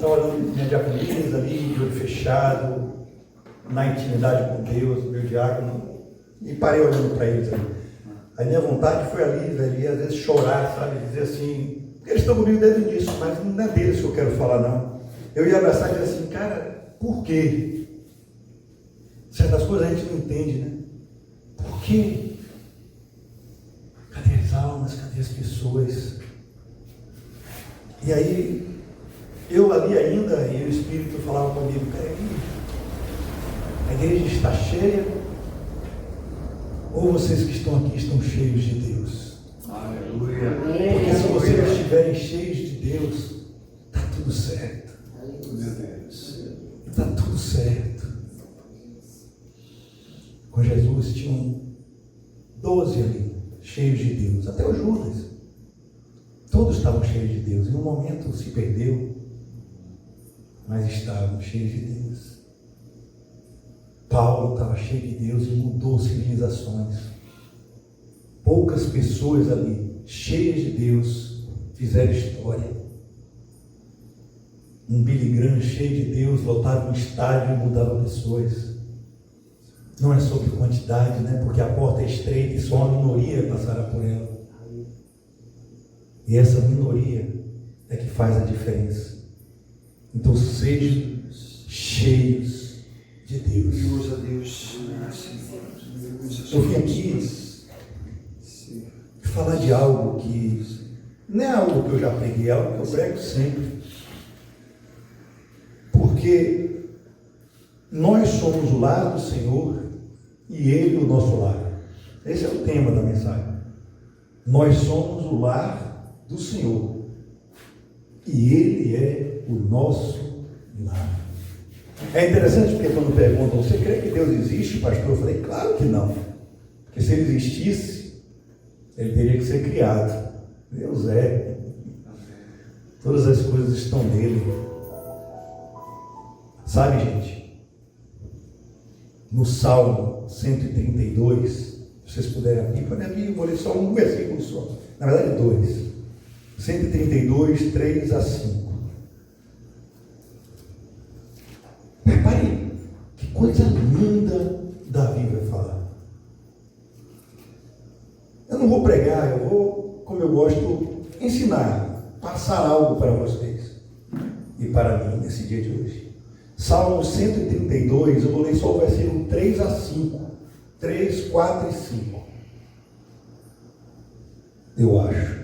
estava olhando minha diaconisa ali, de olho fechado, na intimidade com Deus, meu diácono, e parei olhando para eles ali. A minha vontade foi ali, velho, e às vezes chorar, sabe, dizer assim, porque eles estão comigo desde o início, mas não é deles que eu quero falar, não. Eu ia abraçar e dizer assim, cara, por quê? Certas coisas a gente não entende, né? Por quê? Cadê as almas? Cadê as pessoas? E aí, eu ali ainda, e o Espírito falava comigo, cara, a igreja está cheia, ou vocês que estão aqui estão cheios de Deus? Aleluia. Porque se vocês estiverem cheios de Deus, está tudo certo. Meu Deus. Está tudo certo. Com Jesus tinham 12 ali, cheios de Deus, até o Judas. Todos estavam cheios de Deus. Em um momento se perdeu, mas estavam cheios de Deus. Paulo estava cheio de Deus e mudou civilizações. Poucas pessoas ali, cheias de Deus, fizeram história. Um Billy Graham cheio de Deus, lotava um estádio e mudava pessoas. Não é sobre quantidade, né? Porque a porta é estreita e só uma minoria passará por ela. E essa minoria é que faz a diferença. Então sejam cheios de Deus. Deus a Deus. Eu vim aqui falar de algo que não é algo que eu já preguei, é algo que eu prego sempre. Porque nós somos o lar do Senhor e Ele o nosso lar. Esse é o tema da mensagem. Nós somos o lar do Senhor e Ele é o nosso lar. É interessante porque quando perguntam, você crê que Deus existe, pastor? Eu falei, claro que não. Porque se Ele existisse, Ele teria que ser criado. Deus é. Todas as coisas estão nele. Sabe, gente? No Salmo 132, se vocês puderem abrir, podem abrir, eu vou ler só um versículo só. Na verdade, 2. 132, 3 a 5. Repare que coisa linda Davi vai falar. Eu não vou pregar, eu vou, como eu gosto, ensinar, passar algo para vocês e para mim nesse dia de hoje. Salmo 132, eu vou ler só o versículo 3 a 5. 3, 4 e 5. Eu acho.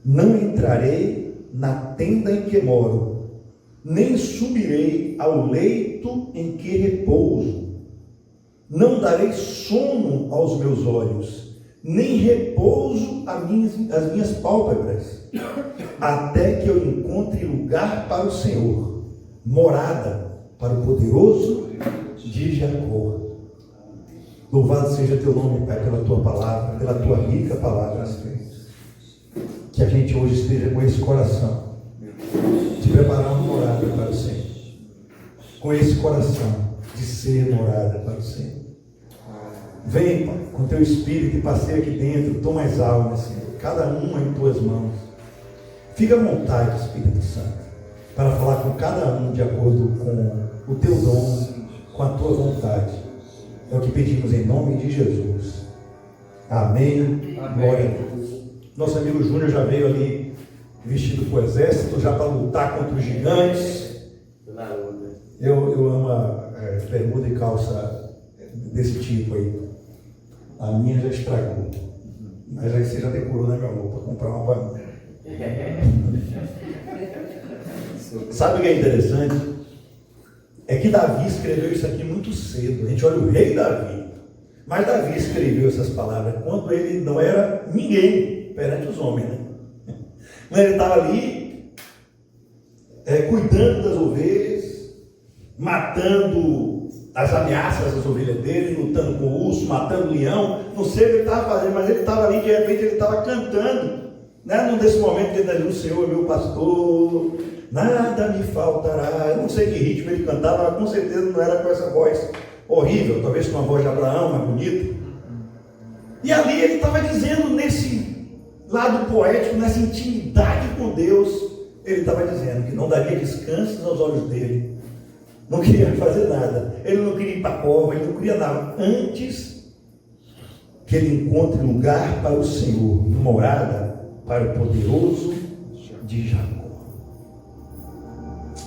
Não entrarei na tenda em que moro, nem subirei ao leito em que repouso. Não darei sono aos meus olhos, nem repouso às minhas pálpebras, até que eu encontre lugar para o Senhor, morada para o poderoso de Jacó. Louvado seja teu nome, Pai, pela tua palavra, pela tua rica palavra. Que a gente hoje esteja com esse coração de preparar uma morada para o Senhor, com esse coração de ser morada para o Senhor. Vem, Pai, com teu Espírito e passeia aqui dentro, toma as almas, Senhor, cada uma em tuas mãos. Fica à vontade, Espírito Santo, para falar com cada um de acordo com o teu dom, com a tua vontade. É o que pedimos em nome de Jesus. Amém. Glória a Deus. Nosso amigo Júnior já veio ali vestido para o exército, já para lutar contra os gigantes. Eu amo a bermuda e calça desse tipo aí. A minha já estragou. Mas aí você já decorou, né, meu amor, para comprar uma para mim. Sabe o que é interessante? É que Davi escreveu isso aqui muito cedo. A gente olha o rei Davi. Mas Davi escreveu essas palavras quando ele não era ninguém perante os homens, né? Mas ele estava ali cuidando das ovelhas, matando as ameaças das ovelhas dele, lutando com o urso, matando o leão. Não sei o que ele estava fazendo, mas ele estava ali, de repente ele estava cantando, né? Num desse momento que ele está dizendo, o Senhor é meu pastor, nada me faltará. Eu não sei que ritmo ele cantava, mas com certeza não era com essa voz horrível, talvez com uma voz de Abraão, mais bonita. E ali ele estava dizendo, nesse lado poético, nessa intimidade com Deus, ele estava dizendo que não daria descanso aos olhos dele, não queria fazer nada, ele não queria ir para a cova, ele não queria nada, antes que ele encontre lugar para o Senhor, morada para o poderoso de Jacó.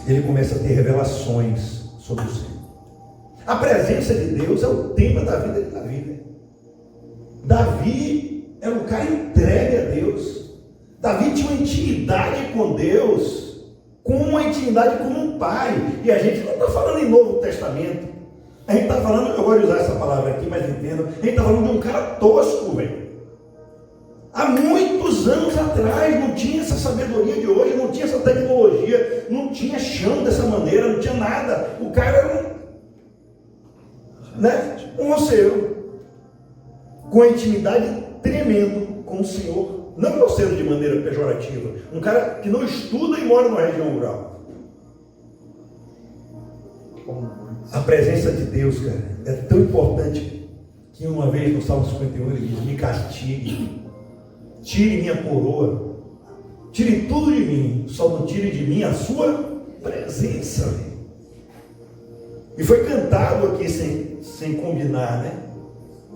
Ele começa a ter revelações sobre o Senhor. A presença de Deus é o tema da vida de Davi. Davi era um cara entregue a Deus. Davi tinha uma intimidade com Deus, com uma intimidade como um pai. E a gente não está falando em Novo Testamento. A gente está falando, eu gosto de usar essa palavra aqui, mas entendo. A gente está falando de um cara tosco, velho. Há muitos anos atrás não tinha essa sabedoria de hoje, não tinha essa tecnologia, não tinha chão dessa maneira, não tinha nada. O cara era um roceiro, com a intimidade tremendo com o Senhor. Não roceiro de maneira pejorativa, um cara que não estuda e mora numa região rural. A presença de Deus, cara, é tão importante que uma vez no Salmo 51 ele diz: me castigue, tire minha coroa, tire tudo de mim, só não tire de mim a sua presença. E foi cantado aqui sem combinar, né?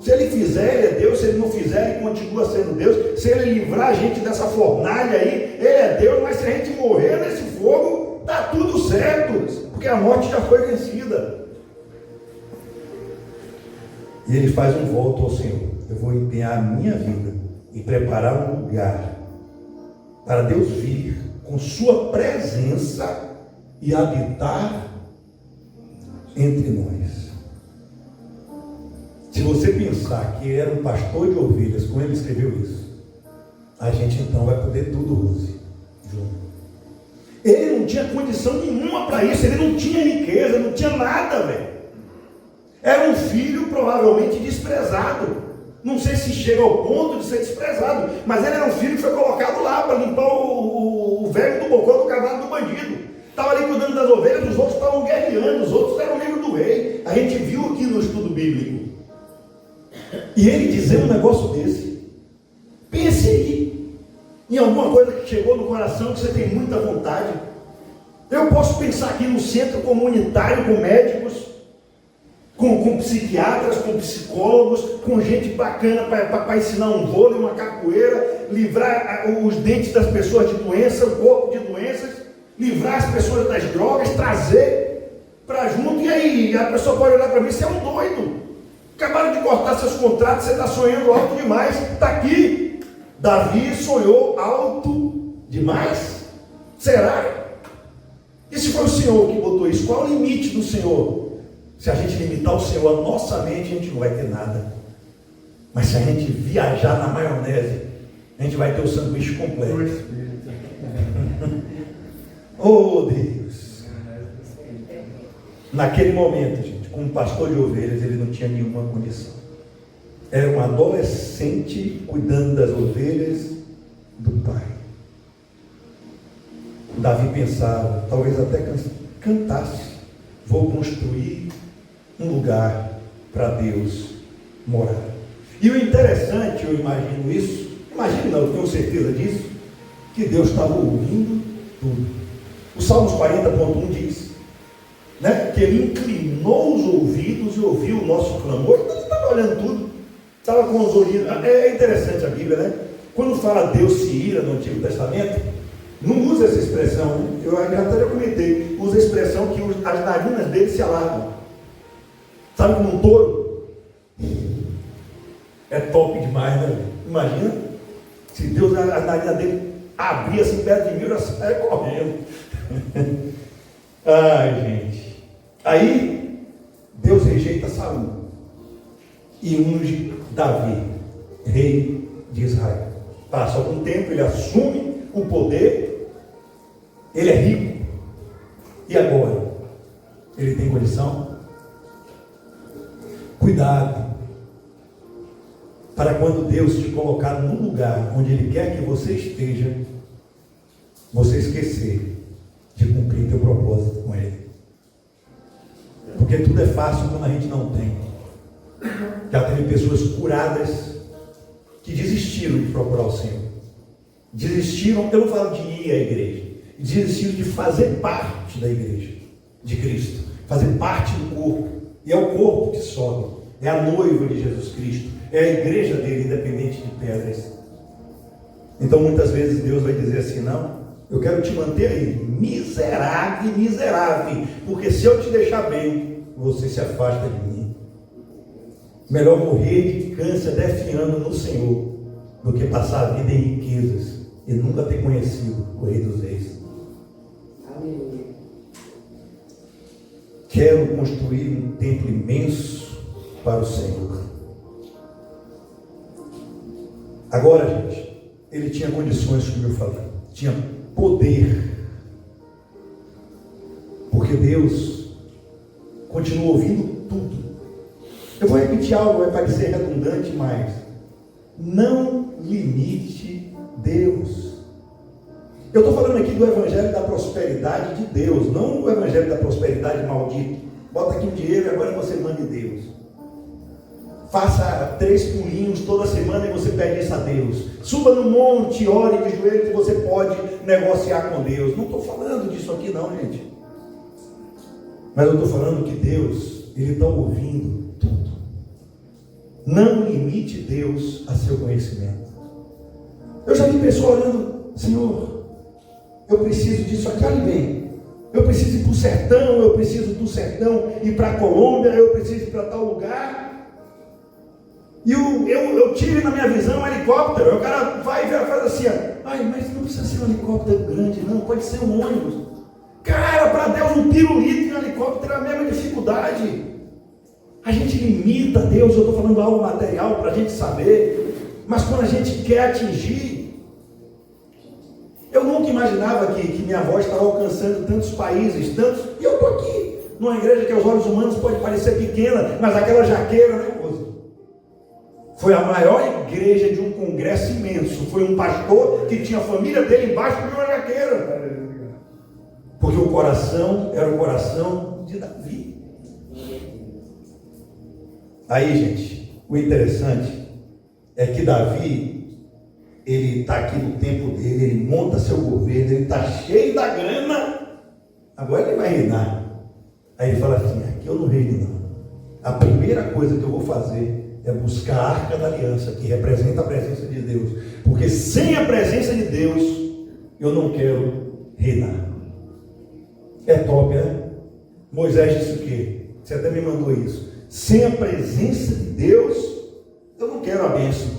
Se ele fizer, ele é Deus. Se ele não fizer, ele continua sendo Deus. Se ele livrar a gente dessa fornalha aí, ele é Deus. Mas se a gente morrer nesse fogo, está tudo certo, porque a morte já foi vencida. E ele faz um voto ao Senhor: eu vou empenhar a minha vida e preparar um lugar para Deus vir com sua presença e habitar entre nós. Se você pensar que era um pastor de ovelhas quando ele escreveu isso, a gente então vai poder tudo, Rose, junto. Ele não tinha condição nenhuma para isso, ele não tinha riqueza, não tinha nada, velho. Era um filho provavelmente desprezado. Não sei se chega ao ponto de ser desprezado, mas ele era um filho que foi colocado lá para limpar o velho do bocó do cavalo do bandido. Estava ali cuidando das ovelhas, os outros estavam guerreando, os outros eram livros do rei. A gente viu aqui no estudo bíblico. E ele dizer um negócio desse. Pense aí em alguma coisa que chegou no coração que você tem muita vontade. Eu posso pensar aqui no centro comunitário com médicos, com psiquiatras, com psicólogos, com gente bacana para ensinar um vôlei, uma capoeira, livrar os dentes das pessoas de doença, o corpo de doenças, livrar as pessoas das drogas, trazer para junto. E aí a pessoa pode olhar para mim: você é um doido, acabaram de cortar seus contratos, você está sonhando alto demais. Está aqui, Davi sonhou alto demais. Será? E se foi o Senhor que botou isso? Qual é o limite do Senhor? Se a gente limitar o Senhor à nossa mente, a gente não vai ter nada. Mas se a gente viajar na maionese, a gente vai ter o sanduíche completo. Oh Deus! Naquele momento, gente, como pastor de ovelhas, ele não tinha nenhuma condição. Era um adolescente cuidando das ovelhas do pai. Davi pensava, talvez até cantasse: vou construir um lugar para Deus morar. E o interessante, eu imagino isso, imagino não, eu tenho certeza disso, que Deus estava ouvindo tudo. O Salmos 40.1 diz, né, que ele inclinou os ouvidos e ouviu o nosso clamor. Então ele estava olhando tudo, estava com os ouvidos. É interessante a Bíblia, né? Quando fala Deus se ira no Antigo Testamento, não usa essa expressão, né? Eu até comentei, usa a expressão que as narinas dele se alargam. Sabe como um touro? É top demais, né? Imagina se Deus, a narina dele abrir assim perto de mim, eu saia correndo. Ai, gente. Aí Deus rejeita Saul e unge Davi, rei de Israel. Passa algum tempo, ele assume o poder, ele é rico. E agora? Ele tem condição? Cuidado, para quando Deus te colocar num lugar onde Ele quer que você esteja, você esquecer de cumprir teu propósito com Ele. Porque tudo é fácil quando a gente não tem. Já teve pessoas curadas que desistiram de procurar o Senhor. Desistiram, eu não falo de ir à igreja, desistiu de fazer parte da igreja de Cristo, fazer parte do corpo. E é o corpo que sobe, é a noiva de Jesus Cristo, é a igreja dele, independente de pedras. Então muitas vezes Deus vai dizer assim: não, eu quero te manter aí, miserável, miserável, porque se eu te deixar bem, você se afasta de mim. Melhor morrer de câncer defiando no Senhor do que passar a vida em riquezas e nunca ter conhecido o Rei dos Reis. Aleluia. Quero construir um templo imenso para o Senhor. Agora, gente, ele tinha condições, como eu falei, tinha poder, porque Deus continua ouvindo tudo. Eu vou repetir algo, vai parecer redundante, mas não limite Deus. Eu estou falando aqui do evangelho da prosperidade de Deus, não do evangelho da prosperidade maldito. Bota aqui um dinheiro e agora você manda Deus. Faça 3 pulinhos toda semana e você pede isso a Deus. Suba no monte, ore de joelho que você pode negociar com Deus. Não estou falando disso aqui não, gente. Mas eu estou falando que Deus, Ele está ouvindo tudo. Não limite Deus a seu conhecimento. Eu já vi pessoas orando: Senhor, eu preciso disso aqui, olha bem. Eu preciso ir para o sertão, eu preciso do sertão ir para a Colômbia, eu preciso ir para tal lugar. E eu tive na minha visão um helicóptero. O cara vai e faz assim: ai, mas não precisa ser um helicóptero grande, não, pode ser um ônibus. Cara, para Deus um pirulito e um helicóptero é a mesma dificuldade. A gente limita Deus. Eu estou falando algo material para a gente saber, mas quando a gente quer atingir. Eu nunca imaginava que minha voz estava alcançando tantos países, tantos, e eu estou aqui, numa igreja que aos olhos humanos pode parecer pequena, mas aquela jaqueira, né, moça? Foi a maior igreja de um congresso imenso. Foi um pastor que tinha a família dele embaixo de uma jaqueira, porque o coração era o coração de Davi. Aí, gente, o interessante é que Davi, ele está aqui no tempo dele, ele monta seu governo, ele está cheio da grana, agora ele vai reinar. Aí ele fala assim: aqui eu não reino não. A primeira coisa que eu vou fazer é buscar a Arca da Aliança, que representa a presença de Deus, porque sem a presença de Deus, eu não quero reinar. É top, né? Moisés disse o quê? Você até me mandou isso. Sem a presença de Deus, eu não quero a bênção.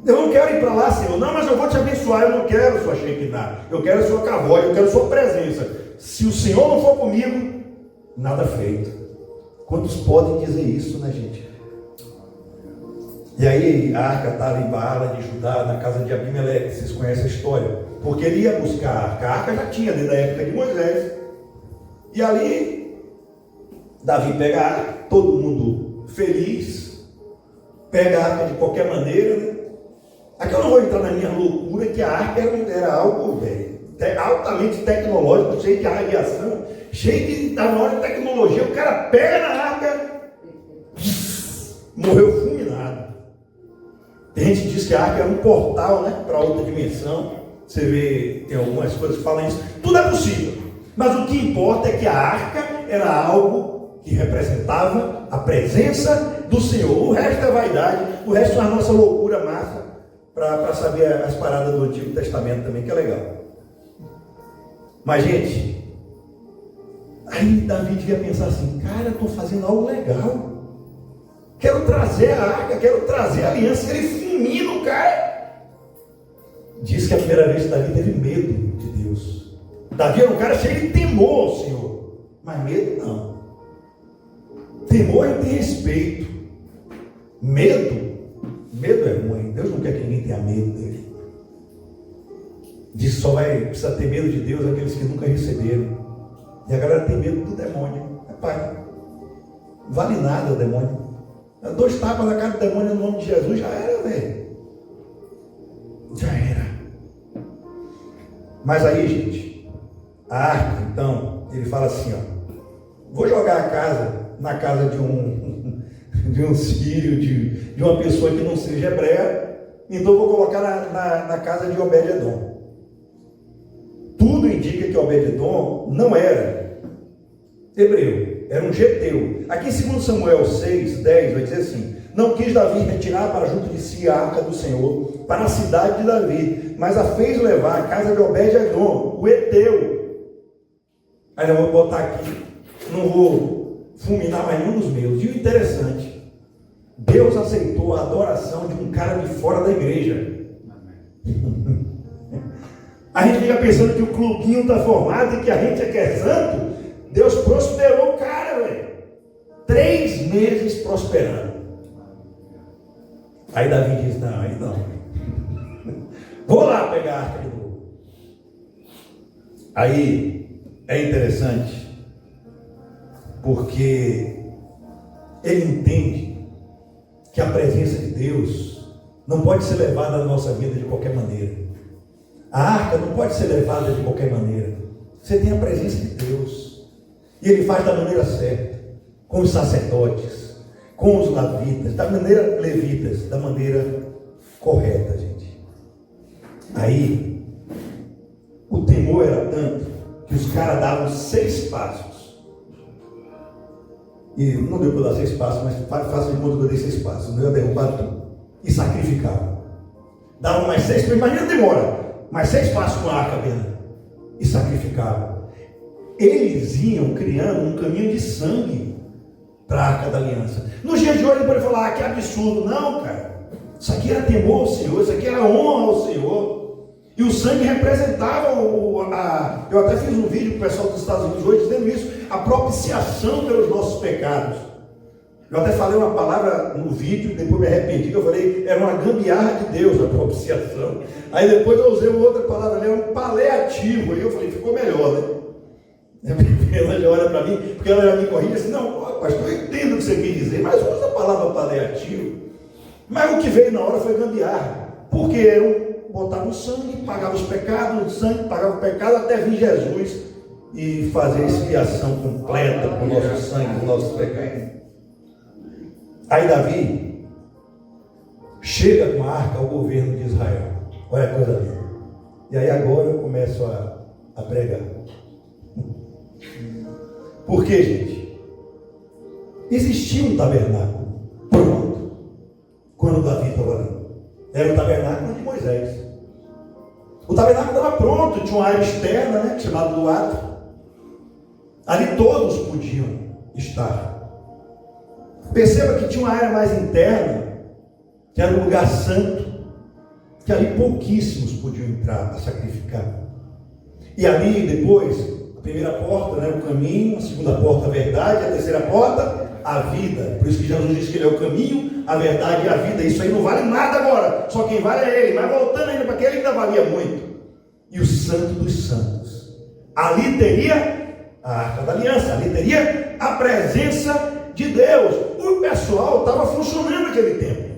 Eu não quero ir para lá, Senhor. Não, mas eu vou te abençoar. Eu não quero sua Shekinah. Eu quero a sua cavóia. Eu quero sua presença. Se o Senhor não for comigo, nada feito. Quantos podem dizer isso, né, gente? E aí a arca estava em Baala de Judá, na casa de Abimeleque. Vocês conhecem a história? Porque ele ia buscar a arca. A arca já tinha desde a época de Moisés. E ali Davi pega a arca, todo mundo feliz, pega a arca de qualquer maneira, né? Aqui eu não vou entrar na minha loucura que a arca era algo altamente tecnológico, cheio de radiação, cheio da maior tecnologia. O cara pega na arca, morreu fulminado. Tem gente que diz que a arca era um portal, né, para outra dimensão. Você vê, tem algumas coisas que falam isso. Tudo é possível. Mas o que importa é que a arca era algo que representava a presença do Senhor. O resto é vaidade, o resto é a nossa loucura massa, para saber as paradas do Antigo Testamento também, que é legal. Mas, gente, aí Davi devia pensar assim: cara, eu estou fazendo algo legal. Quero trazer a arca, quero trazer a aliança. Ele fulmina o cara. Diz que a primeira vez que Davi teve medo de Deus. Davi era um cara cheio de temor ao Senhor, mas medo não. Temor é ter respeito. Medo é ruim. Deus não quer que ninguém tenha medo dele. Diz que só precisa ter medo de Deus aqueles que nunca receberam. E a galera tem medo do demônio. Pai, não vale nada o demônio. 2 tapas na cara do demônio no nome de Jesus, já era, velho. Já era. Mas aí, gente, a arca, então, ele fala assim: ó, vou jogar a casa na casa de um sírio, de uma pessoa que não seja hebreia, então vou colocar na casa de Obed-Edom. tudo indica que Obed-edom não era hebreu, era um geteu. Aqui em 2 Samuel 6, 10, vai dizer assim: não quis Davi retirar para junto de si a arca do Senhor, para a cidade de Davi, mas a fez levar à casa de Obed-edom, o heteu. Aí eu vou botar aqui, não vou fulminar mais nenhum dos meus. E o interessante, Deus aceitou a adoração de um cara de fora da igreja. A gente fica pensando que o clubinho está formado e que a gente é que é santo. Deus prosperou o cara, velho. 3 meses prosperando. Aí Davi diz: não, aí não. Vou lá pegar a arca de novo. Aí é interessante, porque ele entende que a presença de Deus não pode ser levada na nossa vida de qualquer maneira. A arca não pode ser levada de qualquer maneira. Você tem a presença de Deus. E ele faz da maneira certa, com os sacerdotes, com os levitas, da maneira correta, gente. Aí, o temor era tanto que os caras davam 6 passos. E não deu para dar 6 passos, mas faça de conta que eu dei 6 passos. Não ia derrubar tudo. E sacrificavam. Davam mais 6, imagina a demora. Mais 6 passos com a arca dentro. E sacrificavam. Eles iam criando um caminho de sangue para a arca da aliança. Nos dias de hoje ele pode falar: ah, que absurdo. Não, cara. Isso aqui era temor ao Senhor, isso aqui era honra ao Senhor. E o sangue representava eu até fiz um vídeo para o pessoal dos Estados Unidos hoje dizendo isso, a propiciação pelos nossos pecados. Eu até falei uma palavra no vídeo, depois me arrependi, que eu falei, era uma gambiarra de Deus a propiciação. Aí depois eu usei uma outra palavra, era um paliativo. Aí eu falei, ficou melhor, né? Ela já olha para mim, porque ela já me corrige assim: não, pastor, eu entendo o que você quer dizer, mas usa a palavra paliativo. Mas o que veio na hora foi gambiarra, porque botava o sangue, pagava os pecados, o sangue pagava o pecado, até vir Jesus e fazer a expiação completa com o nosso sangue, com os nossos pecados. Aí Davi chega com a arca ao governo de Israel. Olha a coisa linda. E aí agora eu começo a pregar. Por quê, gente? Existia um tabernáculo pronto quando Davi estava ali. Era o tabernáculo de Moisés. O tabernáculo estava pronto, tinha uma área externa, né, chamada do ato. Ali todos podiam estar. Perceba que tinha uma área mais interna, que era um lugar santo, que ali pouquíssimos podiam entrar para sacrificar. E ali depois, a primeira porta, né, o caminho, a segunda porta, a verdade, a terceira porta, a vida. Por isso que Jesus disse que ele é o caminho, a verdade e a vida. Isso aí não vale nada agora, só quem vale é ele. Mas voltando ainda para aquele, ainda valia muito. E o santo dos santos. Ali teria a arca da aliança, ali teria a presença de Deus. O pessoal estava funcionando naquele tempo.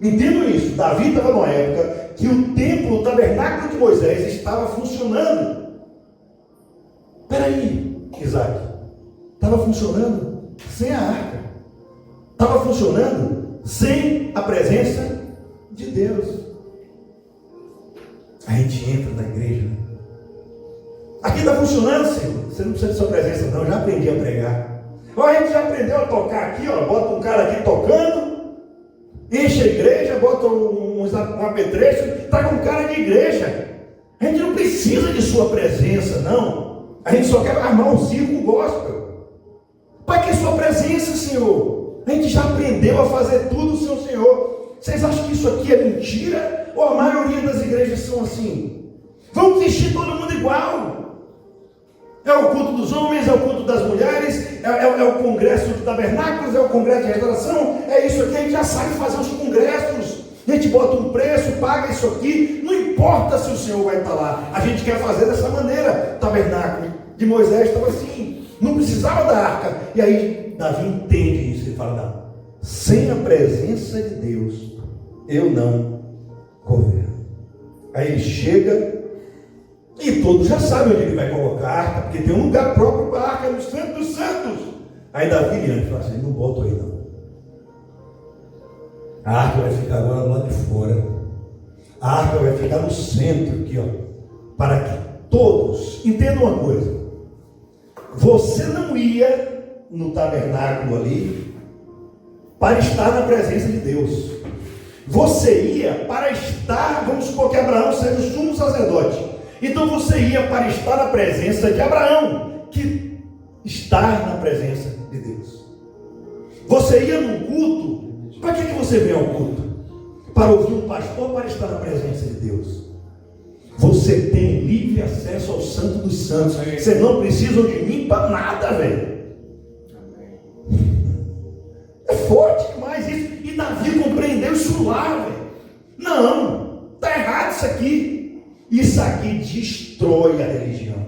Entendam isso. Davi estava numa época que o templo, o tabernáculo de Moisés estava funcionando. Peraí, Isaac, estava funcionando sem a arca, estava funcionando sem a presença de Deus. A gente entra na igreja, né? Aqui está funcionando, Senhor. Você não precisa de sua presença, não. Eu já aprendi a pregar. A gente já aprendeu a tocar aqui, ó. Bota um cara aqui tocando, enche a igreja, bota um apetrecho, traga um cara de igreja. A gente não precisa de sua presença, não. A gente só quer armar um circo gospel. Para que sua presença, Senhor? A gente já aprendeu a fazer tudo, Senhor. Vocês acham que isso aqui é mentira? Ou a maioria das igrejas são assim? Vamos vestir todo mundo igual. É o culto dos homens, é o culto das mulheres, é o congresso de tabernáculos, é o congresso de restauração, é isso aqui. A gente já sabe fazer os congressos. A gente bota um preço, paga isso aqui. Não importa se o Senhor vai estar lá. A gente quer fazer dessa maneira. O tabernáculo de Moisés estava assim. Não precisava da arca. E aí Davi entende isso. Ele fala: não, sem a presença de Deus eu não governo. Aí ele chega e todos já sabem onde ele vai colocar a arca, porque tem um lugar próprio para a arca, no Santo dos Santos. Aí Davi diante fala assim: não boto aí não. A arca vai ficar agora do lado de fora. A arca vai ficar no centro aqui, ó, para que todos, entendam uma coisa, você não ia no tabernáculo ali para estar na presença de Deus. Você ia para estar, vamos supor que Abraão seja o sumo sacerdote. Então você ia para estar na presença de Abraão, que está na presença de Deus. Você ia num culto, para que você vem ao culto? Para ouvir um pastor, para estar na presença de Deus. Você tem livre acesso ao Santo dos Santos. Você não precisa de mim para nada, velho. É forte demais isso. E Davi compreendeu isso lá, velho. Não, está errado isso aqui. Isso aqui destrói a religião.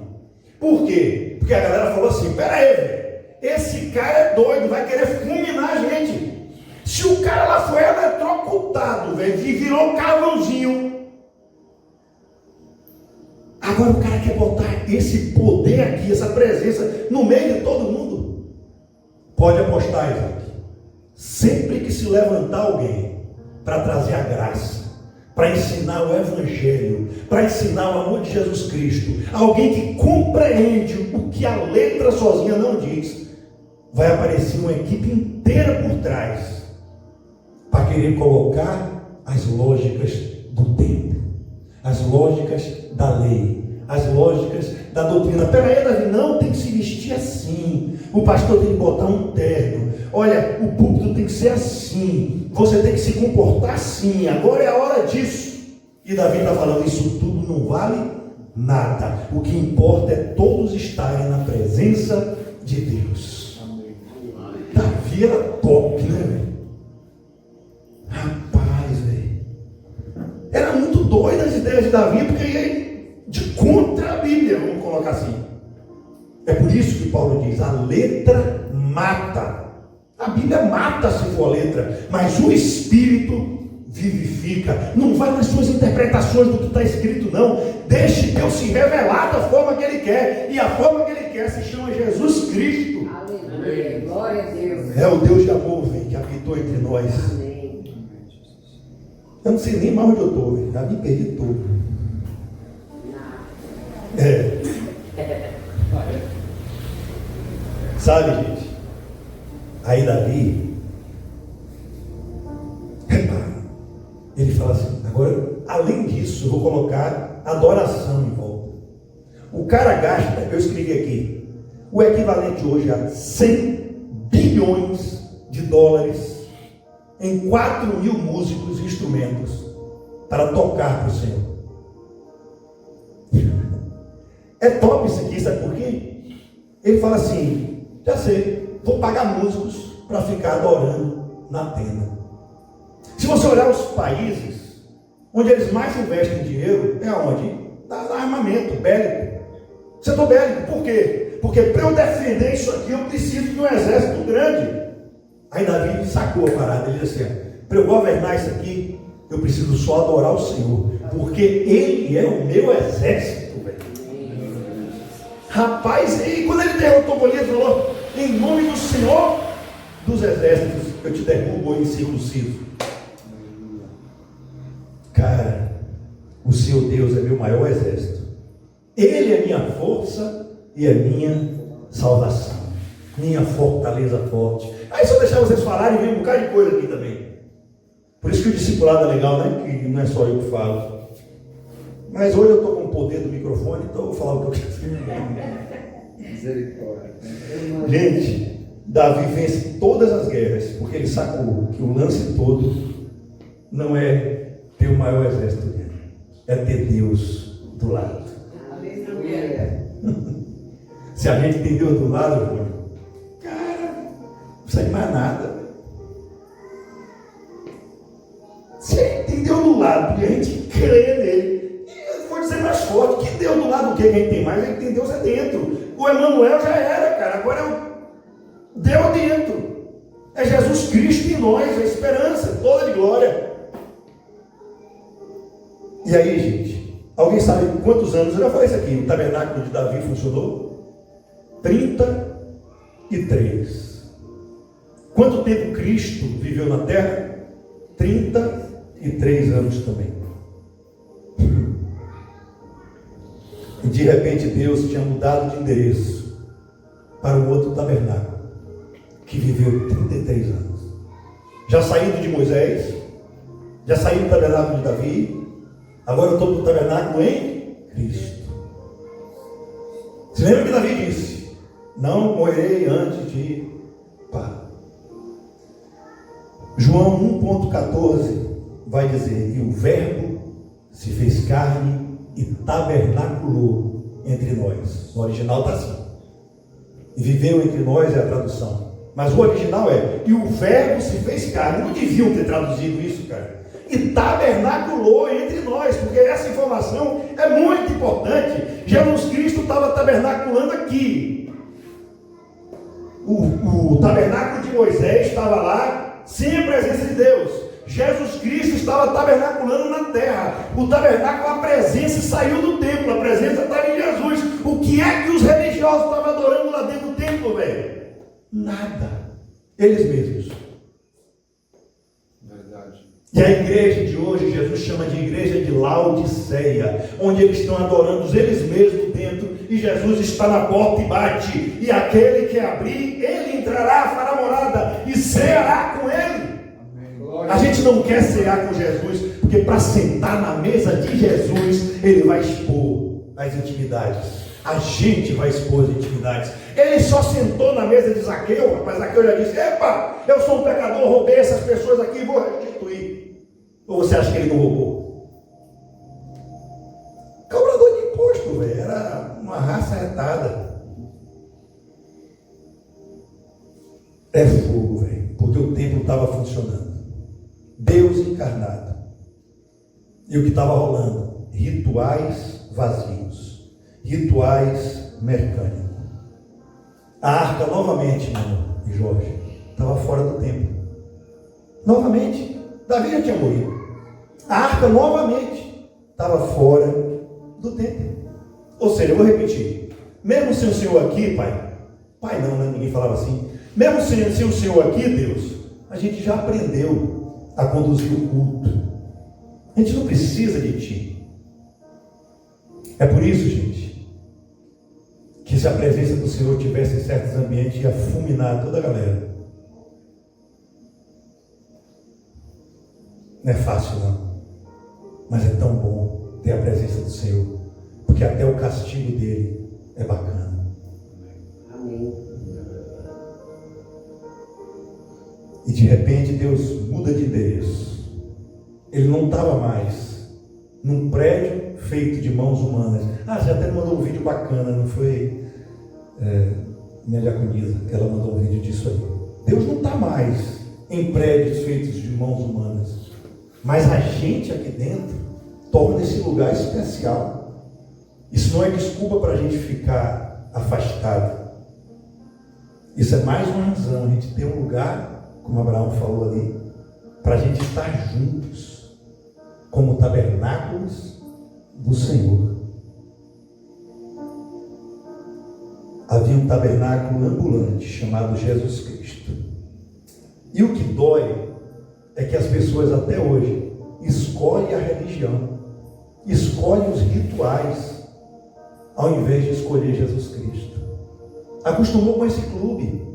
Por quê? Porque a galera falou assim: pera aí, velho, esse cara é doido, vai querer fulminar a gente. Se o cara lá foi eletrocutado, velho, e virou um carvãozinho, agora o cara quer botar esse poder aqui, essa presença no meio de todo mundo. Pode apostar, Isaac. Sempre que se levantar alguém para trazer a graça, para ensinar o Evangelho, para ensinar o amor de Jesus Cristo, alguém que compreende o que a letra sozinha não diz, vai aparecer uma equipe inteira por trás, para querer colocar as lógicas do tempo, as lógicas da lei, as lógicas da doutrina. Peraí, Davi, não, tem que se vestir assim, o pastor tem que botar um terno, olha, o púlpito tem que ser assim, você tem que se comportar assim, agora é a hora disso. E Davi está falando: isso tudo não vale nada, o que importa é todos estarem na presença de Deus. Davi era top, né, velho? Rapaz, velho, era muito doido as ideias de Davi, porque ele de contra a Bíblia, vamos colocar assim. É por isso que Paulo diz: a letra mata. A Bíblia mata se for a letra, mas o Espírito vivifica. Não vai nas suas interpretações do que está escrito, não. Deixe Deus se revelar da forma que Ele quer, e a forma que Ele quer se chama Jesus Cristo. Aleluia, glória a Deus. É o Deus de amor, velho, que habitou entre nós. Amém. Eu não sei nem mais onde eu estou, velho, já me perdi tudo. Sabe, gente? Aí Davi, repara, ele fala assim: agora, além disso, eu vou colocar adoração em volta. O cara gasta, eu escrevi aqui, o equivalente hoje a 100 bilhões de dólares em 4.000 músicos e instrumentos para tocar para o Senhor. É top isso aqui, sabe por quê? Ele fala assim: já sei, vou pagar músicos para ficar adorando na tenda. Se você olhar os países onde eles mais investem dinheiro, é onde? No armamento bélico, setor bélico. Por quê? Porque para eu defender isso aqui, eu preciso de um exército grande. Aí Davi sacou a parada, ele disse assim: para eu governar isso aqui, eu preciso só adorar o Senhor, porque Ele é o meu exército, velho. Rapaz, e quando ele derrotou Golias, falou: em nome do Senhor dos exércitos, eu te derrubo em incircunciso. Cara, o Senhor Deus é meu maior exército. Ele é minha força e é minha salvação, minha fortaleza forte. Aí se eu deixar vocês falarem, vem um bocado de coisa aqui também. Por isso que o discipulado é legal, né? Que não é só eu que falo. Mas hoje eu estou com o poder do microfone, então eu vou falar o que eu quero. Misericórdia. Gente, Davi vence todas as guerras, porque ele sacou que o lance todo não é ter o maior exército dele, é ter Deus do lado. Aleluia. Se a gente tem Deus do lado, Júnior, cara, não precisa de mais nada. Se a gente tem Deus do lado e a gente crê nele, eu vou dizer mais forte: que Deus do lado do que a gente tem mais, a gente tem Deus é dentro. O Emanuel já era, cara, agora é o Deus dentro. É Jesus Cristo em nós, a esperança toda de glória. E aí, gente, alguém sabe quantos anos, eu já falei isso aqui, o tabernáculo de Davi funcionou? 33. Quanto tempo Cristo viveu na terra? 33 anos também. E de repente Deus tinha mudado de endereço para um outro tabernáculo, que viveu 33 anos. Já saído de Moisés, já saí do tabernáculo de Davi, agora eu estou no tabernáculo em Cristo. Se lembra que Davi disse: não morrerei antes de pá. João 1,14 vai dizer: e o verbo se fez carne e tabernaculou entre nós. No original está assim. E viveu entre nós é a tradução. Mas o original é: e o verbo se fez carne. Não deviam ter traduzido isso, cara. E tabernaculou entre nós, porque essa informação é muito importante. Jesus Cristo estava tabernaculando aqui. O tabernáculo de Moisés estava lá, sem a presença de Deus. Jesus Cristo estava tabernaculando na terra. O tabernáculo, a presença saiu do templo, a presença estava em Jesus. O que é que os religiosos estavam adorando lá dentro do templo, velho? Nada. Eles mesmos. Verdade. E a igreja de hoje, Jesus chama de igreja de Laodiceia, onde eles estão adorando eles mesmos dentro, e Jesus está na porta e bate, e aquele que abrir, ele entrará, fará morada, e ceará com ele. Amém. A gente não quer cear com Jesus, porque para sentar na mesa de Jesus, ele vai expor as intimidades. A gente vai expor as intimidades. Ele só sentou na mesa de Zaqueu, rapaz. Zaqueu já disse: epa, eu sou um pecador, roubei essas pessoas aqui, vou restituir. Ou você acha que ele não roubou? Cobrador de imposto, velho. Era uma raça retada. É fogo, velho. Porque o templo estava funcionando. Deus encarnado. E o que estava rolando? Rituais vazios. Rituais mecânicos. A arca novamente, mano e Jorge, estava fora do templo. Novamente. Davi já tinha morrido. A arca novamente estava fora do templo. Ou seja, eu vou repetir. Mesmo sem o Senhor aqui, Pai não, né? Ninguém falava assim. Mesmo sem o Senhor aqui, Deus, a gente já aprendeu a conduzir o culto. A gente não precisa de Ti. É por isso, gente, que se a presença do Senhor tivesse em certos ambientes, ia fulminar toda a galera. Não é fácil, não. Mas é tão bom ter a presença do Senhor, porque até o castigo dele é bacana. Amém. E de repente Deus muda de endereço. Ele não estava mais num prédio feito de mãos humanas. Você até mandou um vídeo bacana, não foi? Minha diaconisa, que ela mandou um vídeo disso aí. Deus não está mais em prédios feitos de mãos humanas, mas a gente aqui dentro torna esse lugar especial. Isso não é desculpa para a gente ficar afastado. Isso é mais uma razão, a gente ter um lugar, como Abraão falou ali, para a gente estar juntos, como tabernáculos do Senhor. Havia um tabernáculo ambulante chamado Jesus Cristo. E o que dói é que as pessoas até hoje escolhem a religião, escolhem os rituais, ao invés de escolher Jesus Cristo. Acostumou com esse clube.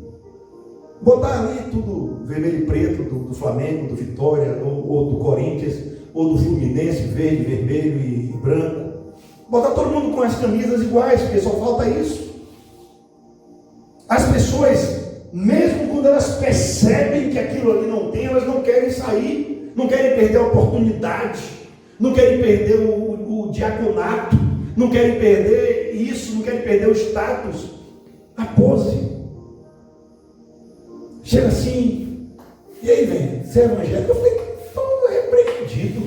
Botar ali tudo vermelho e preto do Flamengo, do Vitória, ou do Corinthians, ou do Fluminense, verde, vermelho e branco. Botar todo mundo com as camisas iguais, porque só falta isso. As pessoas, mesmo quando elas percebem que aquilo ali não tem, elas não querem sair, não querem perder a oportunidade, não querem perder o diaconato, não querem perder isso, não querem perder o status, a pose. Chega assim, e aí vem, você é evangélico? Eu falei, estou repreendido.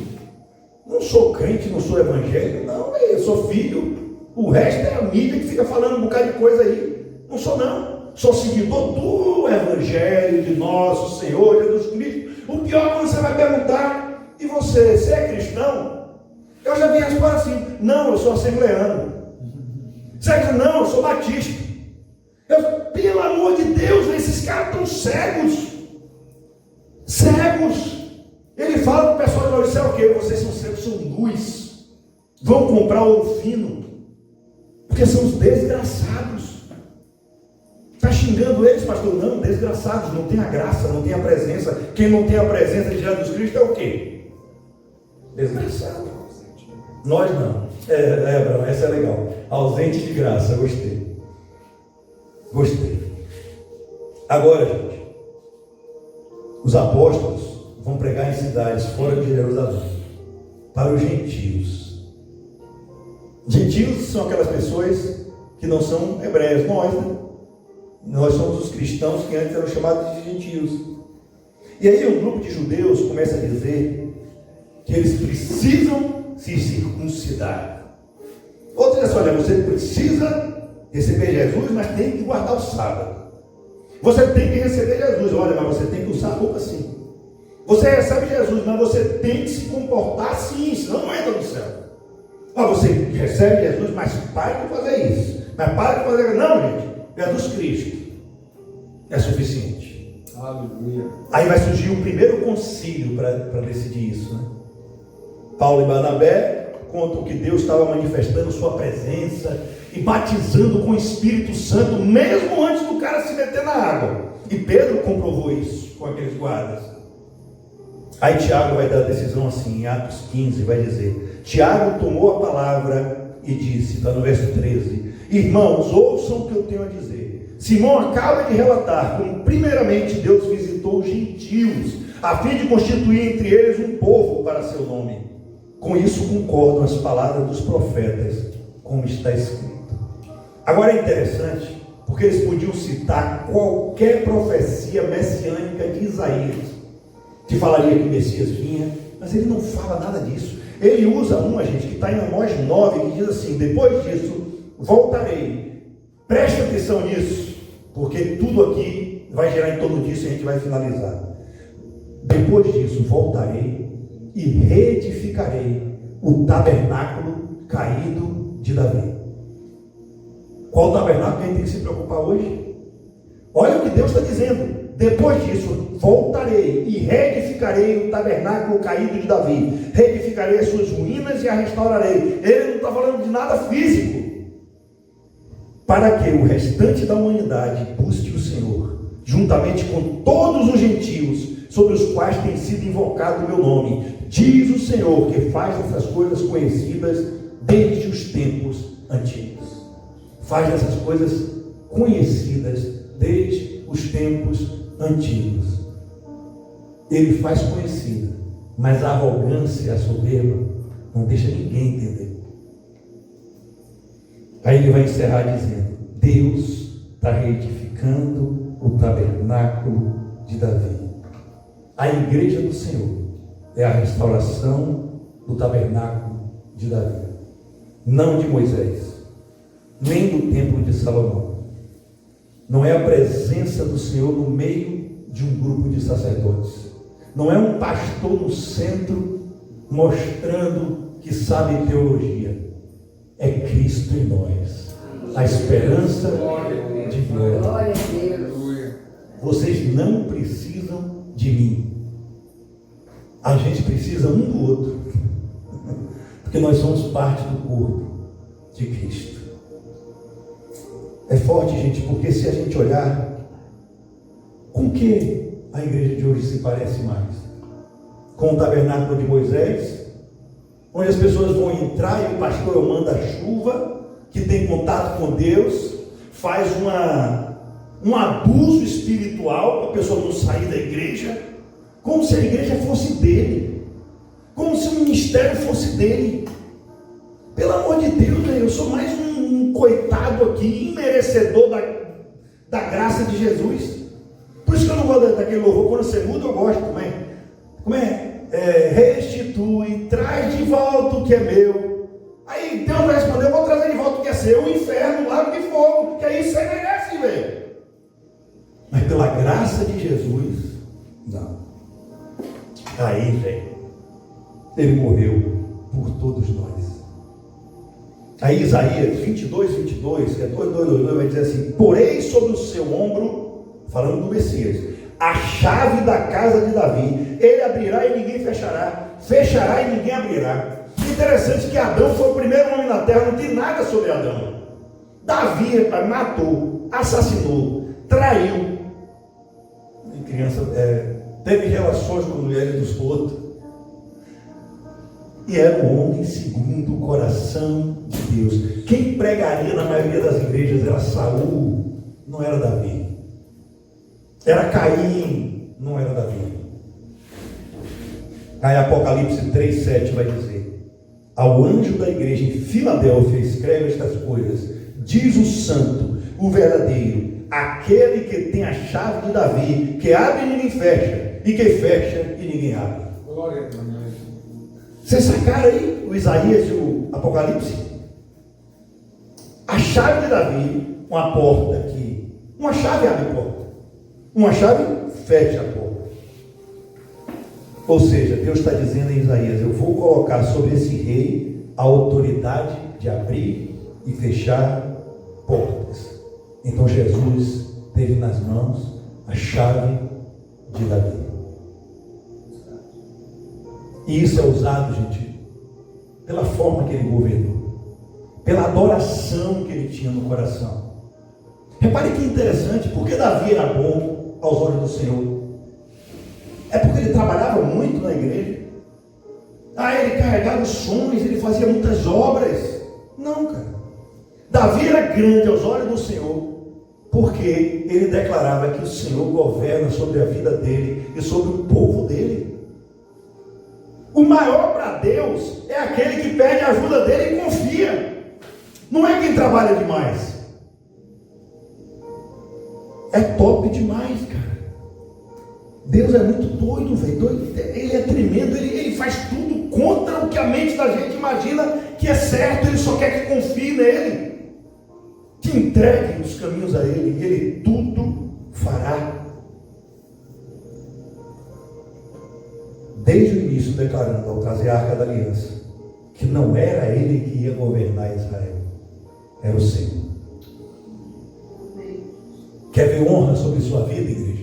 Não sou crente, não sou evangélico, não, eu sou filho. O resto é a mídia que fica falando um bocado de coisa aí. Não sou não. Sou seguidor do Evangelho de nosso Senhor Jesus Cristo. O pior é quando você vai perguntar, e você é cristão? Eu já vi a resposta assim, não, eu sou assembleano. Você diz, não, eu sou batista. Pelo amor de Deus, esses caras estão cegos. Cegos. Ele fala para o pessoal de Laodiceia o quê? Vocês são luz. Vão comprar ouro fino. Porque são os desgraçados. Está xingando eles, pastor? Não, desgraçados, não tem a graça, não tem a presença. Quem não tem a presença de Jesus Cristo é o quê? Desgraçado. Nós não. Abraão, essa é legal. Ausente de graça, gostei. Agora, gente, os apóstolos vão pregar em cidades fora de Jerusalém, para os gentios. Gentios são aquelas pessoas que não são hebreios, nós, né? Nós somos os cristãos que antes eram chamados de gentios. E aí um grupo de judeus começa a dizer que eles precisam se circuncidar. Outros dizem assim: olha, você precisa receber Jesus, mas tem que guardar o sábado. Você tem que receber Jesus, olha, mas você tem que usar roupa assim. Você recebe Jesus, mas você tem que se comportar assim, senão não entra no céu. Você recebe Jesus, mas pare de fazer isso. Mas pare de fazer. Não, gente, Jesus Cristo é suficiente. Aleluia. Aí vai surgir o primeiro concílio para decidir isso, né? Paulo e Barnabé contam que Deus estava manifestando sua presença e batizando com o Espírito Santo, mesmo antes do cara se meter na água. E Pedro comprovou isso com aqueles guardas. Aí Tiago vai dar a decisão assim, em Atos 15, vai dizer: Tiago tomou a palavra e disse, está no verso 13: irmãos, ouçam o que eu tenho a dizer. Simão acaba de relatar como primeiramente Deus visitou os gentios, a fim de constituir entre eles um povo para seu nome. Com isso concordam as palavras dos profetas, como está escrito. Agora é interessante, porque eles podiam citar qualquer profecia messiânica de Isaías, que falaria que o Messias vinha, mas ele não fala nada disso. Ele usa uma, gente, que está em Amós 9, que diz assim: depois disso voltarei. Preste atenção nisso, porque tudo aqui vai gerar em torno disso e a gente vai finalizar. Depois disso voltarei e reedificarei o tabernáculo caído de Davi. Qual tabernáculo que a gente tem que se preocupar hoje? Olha o que Deus está dizendo. Depois disso voltarei e reedificarei o tabernáculo caído de Davi. Reedificarei as suas ruínas e a restaurarei. Ele não está falando de nada físico. Para que o restante da humanidade busque o Senhor, juntamente com todos os gentios sobre os quais tem sido invocado o meu nome, diz o Senhor, que faz essas coisas conhecidas desde os tempos antigos. Faz essas coisas conhecidas desde os tempos antigos. Ele faz conhecida, mas a arrogância e a soberba não deixa ninguém entender. Aí ele vai encerrar dizendo: Deus está reedificando o tabernáculo de Davi. A igreja do Senhor é a restauração do tabernáculo de Davi, não de Moisés, nem do templo de Salomão. Não é a presença do Senhor no meio de um grupo de sacerdotes. Não é um pastor no centro mostrando que sabe teologia. É Cristo em nós, a esperança de glória. Glória a Deus. Vocês não precisam de mim. A gente precisa um do outro, porque nós somos parte do corpo de Cristo. É forte, gente, porque se a gente olhar, com que a igreja de hoje se parece mais? Com o tabernáculo de Moisés, onde as pessoas vão entrar e o pastor manda a chuva, que tem contato com Deus, faz um abuso espiritual para a pessoa não sair da igreja, como se a igreja fosse dele, como se o ministério fosse dele. Pelo amor de Deus, né? Eu sou mais um coitado aqui, imerecedor da graça de Jesus. Por isso que eu não gosto daquele louvor. Quando você muda, eu gosto também. Como é? Restitui, traz de volta o que é meu. Aí Deus vai responder: eu vou trazer de volta o que é seu, o inferno, o lago de fogo, que aí você merece, velho. Mas pela graça de Jesus, não. Aí, velho, ele morreu por todos nós. Aí Isaías 22, que é 2, vai dizer assim: porei sobre o seu ombro, falando do Messias, a chave da casa de Davi. Ele abrirá e ninguém fechará, fechará e ninguém abrirá. Interessante que Adão foi o primeiro homem na terra, não tem nada sobre Adão. Davi matou, assassinou, traiu. E criança teve relações com mulheres dos outros. E era um homem segundo o coração de Deus. Quem pregaria na maioria das igrejas era Saul, não era Davi. Era Caim, não era Davi. Aí Apocalipse 3,7 vai dizer: ao anjo da igreja em Filadélfia escreve estas coisas, diz o santo, o verdadeiro, aquele que tem a chave de Davi, que abre e ninguém fecha, e que fecha e ninguém abre. Glória a Deus. Vocês sacaram aí o Isaías e o Apocalipse? A chave de Davi, uma porta aqui, uma chave abre a porta, uma chave fecha a porta. Ou seja, Deus está dizendo em Isaías: eu vou colocar sobre esse rei a autoridade de abrir e fechar portas. Então Jesus teve nas mãos a chave de Davi. E isso é usado, gente, pela forma que ele governou, pela adoração que ele tinha no coração. Repare que interessante, porque Davi era bom aos olhos do Senhor. É porque ele trabalhava muito na igreja. Ele carregava os sonhos, ele fazia muitas obras. Não, cara. Davi era grande aos olhos do Senhor, porque ele declarava que o Senhor governa sobre a vida dele e sobre o povo dele. O maior para Deus é aquele que pede a ajuda dele e confia. Não é quem trabalha demais. É top demais, cara. Deus é muito doido, velho. Ele é tremendo, ele faz tudo contra o que a mente da gente imagina que é certo. Ele só quer que confie nele, que entregue os caminhos a ele, e ele tudo fará. Desde o início declarando, ao trazer a Arca da Aliança, que não era ele que ia governar Israel, era o Senhor. Quer ver honra sobre sua vida, igreja?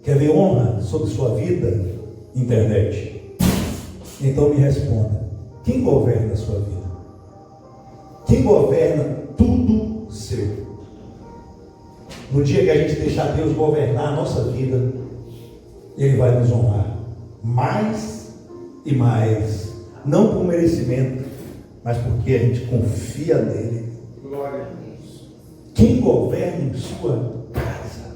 Quer ver honra sobre sua vida, internet? Então me responda: quem governa a sua vida? Quem governa tudo seu? No dia que a gente deixar Deus governar a nossa vida, Ele vai nos honrar mais e mais, não por merecimento, mas porque a gente confia nele. Glória a Deus. Quem governa em sua casa?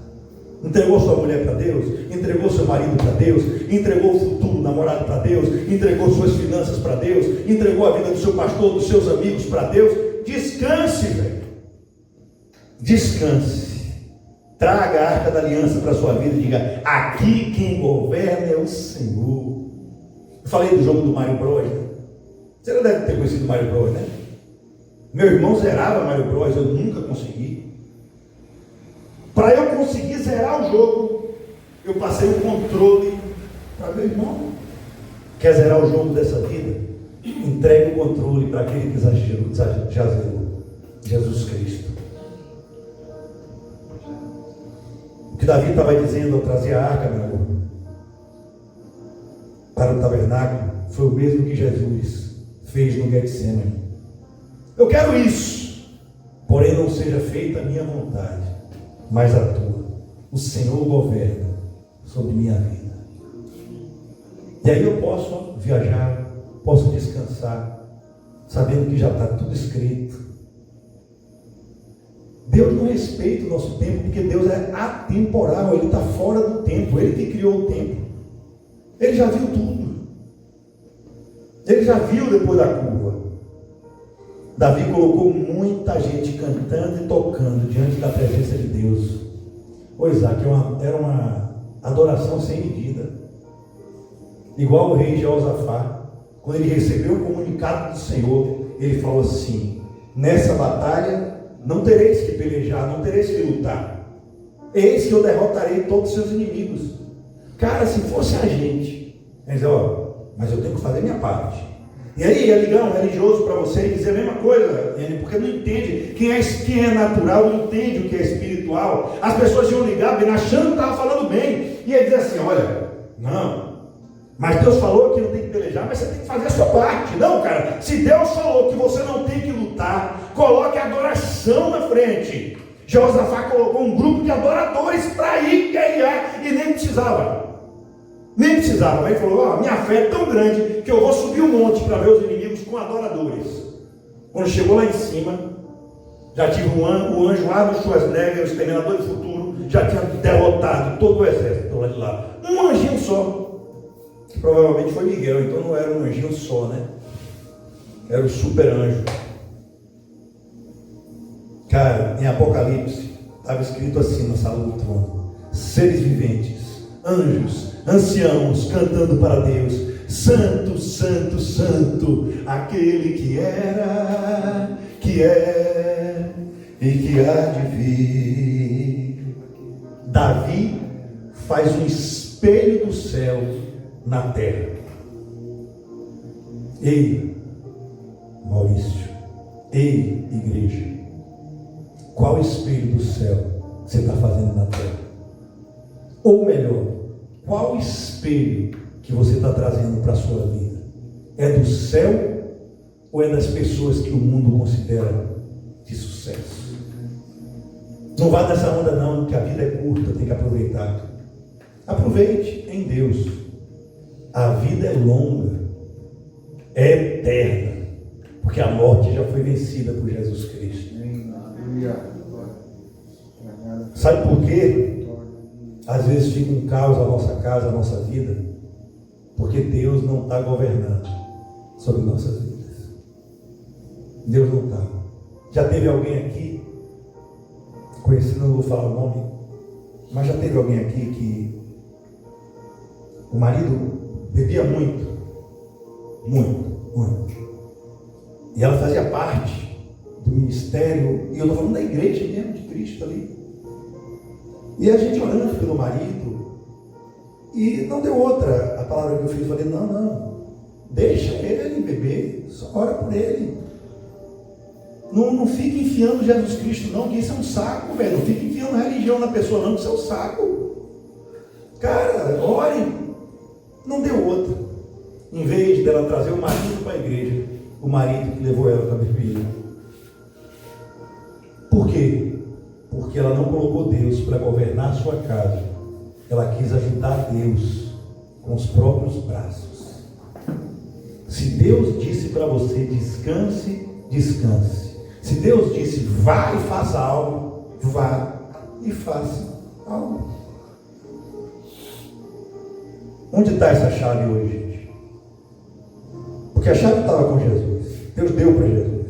Entregou sua mulher para Deus? Entregou seu marido para Deus? Entregou o futuro namorado para Deus? Entregou suas finanças para Deus? Entregou a vida do seu pastor, dos seus amigos para Deus? Descanse, velho. Descanse. Traga a Arca da Aliança para a sua vida e diga: aqui quem governa é o Senhor. Eu falei do jogo do Mario Bros, né? Você não deve ter conhecido o Mario Bros, né? Meu irmão zerava Mario Bros, eu nunca consegui. Para eu conseguir zerar o jogo, eu passei o controle para meu irmão. Quer zerar o jogo dessa vida? Entregue o controle para aquele que já zerou, Jesus Cristo. O que Davi estava dizendo ao trazer a arca, meu amor, para o tabernáculo, foi o mesmo que Jesus fez no Getsemane. Eu quero isso, porém não seja feita a minha vontade, mas a tua. O Senhor governa sobre minha vida. E aí eu posso viajar, posso descansar, sabendo que já está tudo escrito. Deus não respeita o nosso tempo, porque Deus é atemporal, Ele está fora do tempo, Ele que criou o tempo. Ele já viu tudo. Ele já viu depois da curva. Davi colocou muita gente cantando e tocando diante da presença de Deus. O Isaac era uma adoração sem medida. Igual o rei Jeosafá, quando ele recebeu o comunicado do Senhor, ele falou assim: nessa batalha não tereis que pelejar, não tereis que lutar. Eis que eu derrotarei todos os seus inimigos. Cara, se fosse a gente, mas eu tenho que fazer minha parte. E aí ia ligar um religioso para você e dizer a mesma coisa, porque não entende. Quem é natural não entende o que é espiritual. As pessoas iam ligar bem, achando que estava falando bem, e ia dizer assim: olha, não, mas Deus falou que não tem que pelejar, mas você tem que fazer a sua parte. Não, cara, se Deus falou que você não tem que lutar, coloque a adoração na frente. Josafá colocou um grupo de adoradores para ir guerrear e nem precisava. Ele falou: minha fé é tão grande que eu vou subir um monte para ver os inimigos com adoradores. Quando chegou lá em cima, já tive o anjo Arnold Schwarzenegger, o Exterminador do Futuro, já tinha derrotado todo o exército lá de lá. Um anjinho só. Provavelmente foi Miguel, então não era um anjinho só, né? Era o super anjo. Cara, em Apocalipse estava escrito assim na sala do trono: seres viventes, anjos, anciãos cantando para Deus: Santo, Santo, Santo, aquele que era, que é e que há de vir. Davi faz um espelho do céu na terra. Ei, Maurício, ei, igreja, qual espelho do céu você está fazendo na terra? Ou melhor, qual espelho que você está trazendo para a sua vida? É do céu ou é das pessoas que o mundo considera de sucesso? Não vá nessa onda não, que a vida é curta, tem que aproveitar. Aproveite em Deus. A vida é longa, é eterna, porque a morte já foi vencida por Jesus Cristo. Sabe por quê? Às vezes fica um caos a nossa casa, a nossa vida, porque Deus não está governando sobre nossas vidas. Deus não está. Já teve alguém aqui, conheci, não vou falar o nome, mas já teve alguém aqui que o marido bebia muito, e ela fazia parte do ministério, e eu estou falando da igreja mesmo, de Cristo ali, e a gente orando pelo marido, e não deu outra. A palavra que eu fiz, eu falei: não, deixa ele beber, só ora por ele. Não fique enfiando Jesus Cristo não, que isso é um saco, velho. Não fique enfiando religião na pessoa não, que isso é um saco. Cara, ore. Não deu outra. Em vez dela trazer o marido para a igreja, o marido que levou ela para a bebida. Por quê? Porque ela não colocou Deus para governar a sua casa. Ela quis ajudar Deus com os próprios braços. Se Deus disse para você: descanse, descanse. Se Deus disse: vá e faça algo, vá e faça algo. Onde está essa chave hoje, gente? Porque a chave estava com Jesus. Deus deu para Jesus.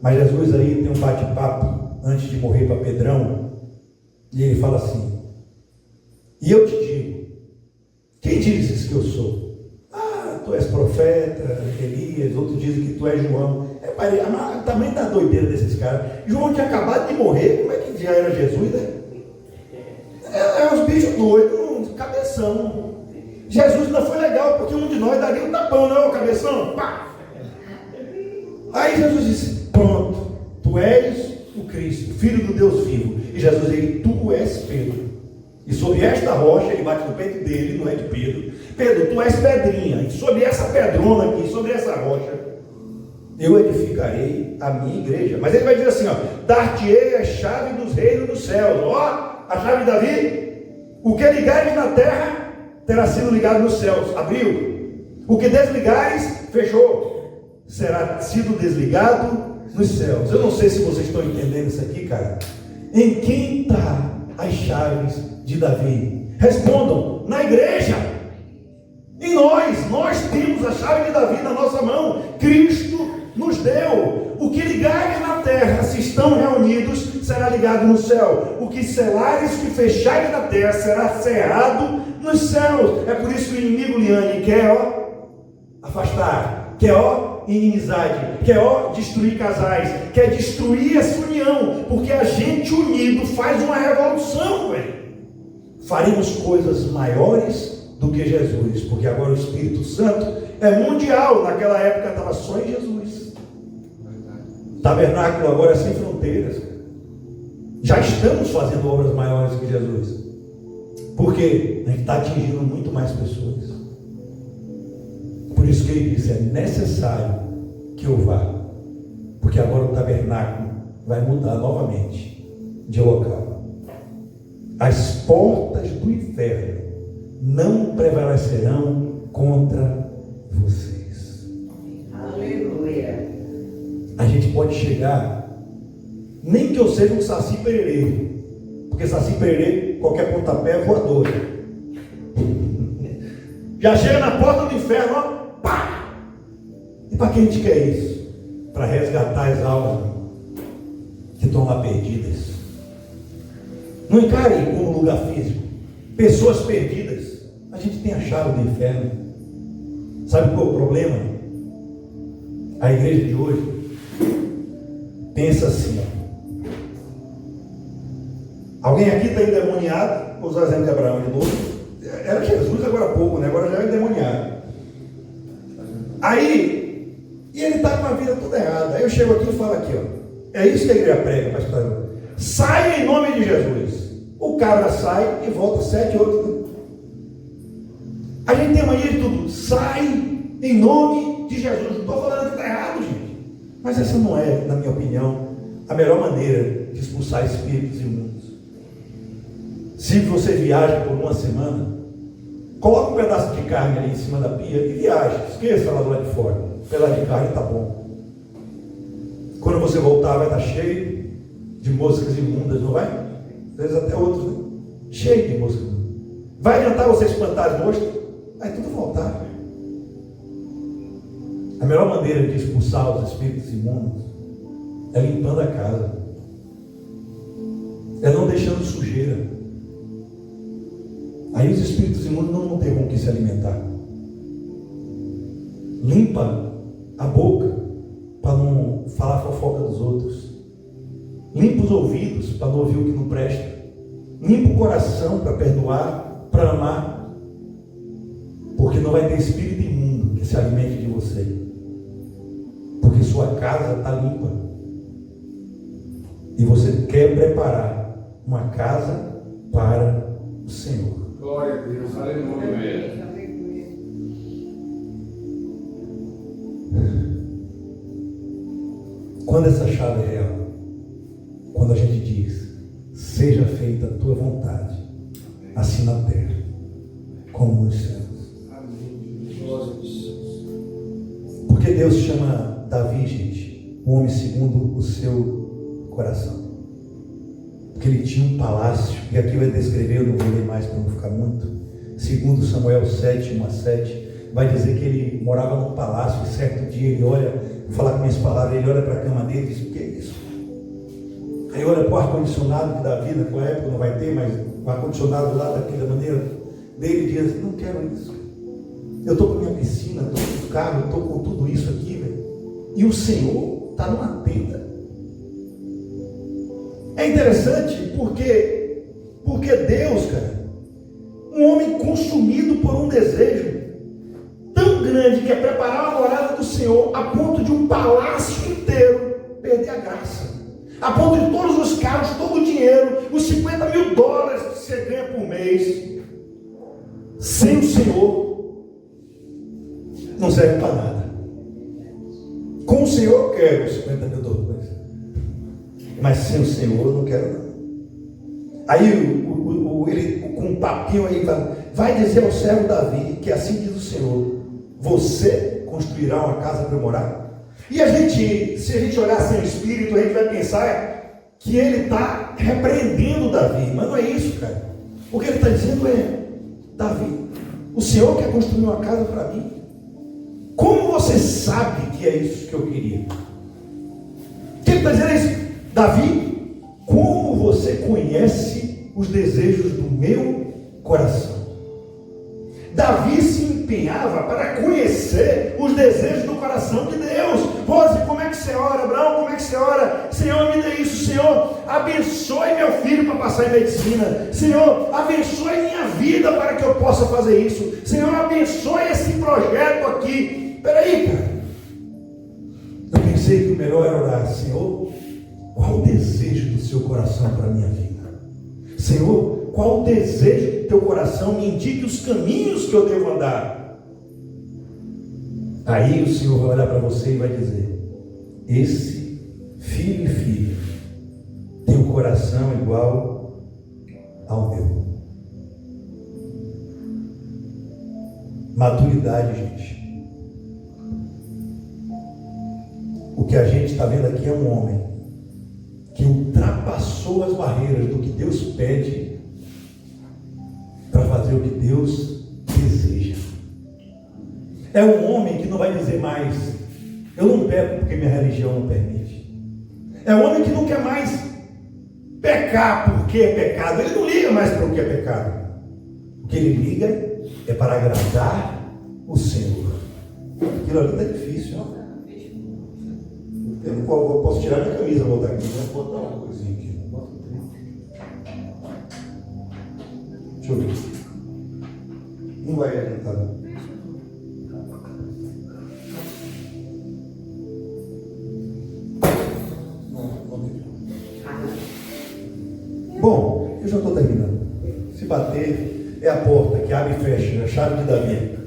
Mas Jesus aí tem um bate-papo antes de morrer para Pedrão. E ele fala assim: e eu te digo, quem dizes que eu sou? Tu és profeta, Elias, outros dizem que tu és João. Também da doideira desses caras. João tinha acabado de morrer, como é que já era Jesus, né? É uns bichos doidos, cabeção. Jesus ainda foi legal, porque um de nós daria um tapão, não, cabeção? Pá! Aí Jesus disse: pronto, tu és o Cristo, Filho do Deus vivo. E Jesus disse: tu és Pedro. E sobre esta rocha, ele bate no peito dele, não é de Pedro: Pedro, tu és pedrinha, e sobre essa pedrona aqui, sobre essa rocha, eu edificarei a minha igreja. Mas ele vai dizer assim: dar-te-ei a chave dos reinos dos céus. A chave de Davi: o que ligares na terra terá sido ligado nos céus. Abriu. O que desligares, fechou, será sido desligado nos céus. Eu não sei se vocês estão entendendo isso aqui, cara. Em quem está as chaves de Davi? Respondam: na igreja. Em nós temos a chave de Davi na nossa mão. Cristo nos deu. O que ligares na terra, se estão reunidos, será ligado no céu. O que selares, que fechares na terra, será cerrado nos céus. É por isso que o inimigo, Liane, quer afastar, quer inimizade, quer destruir casais, quer destruir essa união, porque a gente unido faz uma revolução, velho. Faremos coisas maiores do que Jesus, porque agora o Espírito Santo é mundial. Naquela época estava só em Jesus. Tabernáculo agora é sem fronteiras. Já estamos fazendo obras maiores que Jesus. Por quê? A gente está atingindo muito mais pessoas. Por isso que ele disse: é necessário que eu vá. Porque agora o tabernáculo vai mudar novamente de local. As portas do inferno não prevalecerão contra vocês. Aleluia. A gente pode chegar, nem que eu seja um Saci Pererê, porque Saci Pererê, qualquer pontapé é voador. Já chega na porta do inferno, ó, pá! E para que a gente quer isso? Para resgatar as almas que estão lá perdidas. Não encare como lugar físico. Pessoas perdidas. A gente tem a chave do inferno. Sabe qual é o problema? A igreja de hoje pensa assim, ó. Alguém aqui está endemoniado, vou usar o exemplo de Abraão de novo. Era Jesus agora há pouco, né? Agora já é endemoniado. Aí, e ele está com a vida toda errada. Aí eu chego aqui e falo aqui, ó. É isso que a igreja prega, pastor. Sai em nome de Jesus. O cara sai e volta 7 outros. A gente tem mania de tudo. Sai em nome de Jesus. Não estou falando que está errado, gente. Mas essa não é, na minha opinião, a melhor maneira de expulsar espíritos imundos. Se você viaja por uma semana, coloca um pedaço de carne ali em cima da pia e viaja. Esqueça lá do lado de fora. Um pedaço de carne está bom. Quando você voltar, vai estar cheio de moscas imundas, não vai? Às vezes até outros, né? Cheio de moscas. Vai adiantar você espantar as moscas? Vai tudo voltar. A melhor maneira de expulsar os espíritos imundos é limpando a casa. É não deixando sujeira. Aí os espíritos imundos não vão ter com o que se alimentar. Limpa a boca para não falar fofoca dos outros. Limpa os ouvidos para não ouvir o que não presta. Limpa o coração para perdoar, para amar. Porque não vai ter espírito imundo que se alimente de você. Porque sua casa está limpa. E você quer preparar uma casa para o Senhor. Glória a Deus, aleluia. Quando essa chave é ela, quando a gente diz, seja feita a tua vontade, assim na terra, como nos céus. Porque Deus chama Davi, gente, o homem segundo o seu coração. Porque ele tinha um palácio, e aqui vai descrever, eu não vou ler mais para não ficar muito. Segundo Samuel 7, 1-7, vai dizer que ele morava num palácio, e certo dia ele olha, vou falar com minhas palavras, ele olha para a cama dele e diz, o que é isso? Aí olha para o ar-condicionado que Davi naquela época não vai ter, mas o ar-condicionado lá daquela maneira dele diz, não quero isso. Eu estou com minha piscina, estou com o carro, estou com tudo isso aqui, velho. E o Senhor está numa tenda. É interessante porque Deus, cara, um homem consumido por um desejo tão grande que é preparar a morada do Senhor a ponto de um palácio inteiro perder a graça, a ponto de todos os carros, todo o dinheiro, os $50 mil que você ganha por mês, sem o Senhor, não serve para nada. Com o Senhor eu quero os $50 mil, mas sem o Senhor eu não quero não. Aí ele com um papinho aí vai dizer ao servo Davi que assim diz o Senhor: você construirá uma casa para morar. E a gente, se a gente olhar sem o Espírito, a gente vai pensar que ele está repreendendo Davi, mas não é isso, cara. O que ele está dizendo é: Davi, o Senhor quer construir uma casa para mim. Como você sabe que é isso que eu queria? O que ele está dizendo é isso: Davi, como você conhece os desejos do meu coração? Davi se empenhava para conhecer os desejos do coração de Deus. Rose, como é que você ora? Abraão, como é que você ora? Senhor, me dê isso. Senhor, abençoe meu filho para passar em medicina. Senhor, abençoe minha vida para que eu possa fazer isso. Senhor, abençoe esse projeto aqui. Peraí, cara. Eu pensei que o melhor era orar: Senhor, qual o desejo do seu coração para a minha vida? Senhor, qual o desejo do teu coração? Me indique os caminhos que eu devo andar. Aí o Senhor vai olhar para você e vai dizer: esse filho e filha, tem um coração igual ao meu. Maturidade, gente. O que a gente está vendo aqui é um homem que ultrapassou as barreiras do que Deus pede para fazer o que Deus deseja. É um homem que não vai dizer mais: eu não peco porque minha religião não permite. É um homem que não quer mais pecar porque é pecado. Ele não liga mais para o que é pecado. O que ele liga é para agradar o Senhor. Aquilo ali está difícil, ó. Eu posso tirar minha camisa, vou botar aqui. Vou botar uma coisinha aqui. Deixa eu ver. Não vai adiantar, não. Bom, eu já estou terminando. Se bater, é a porta que abre e fecha, é a chave de Davi.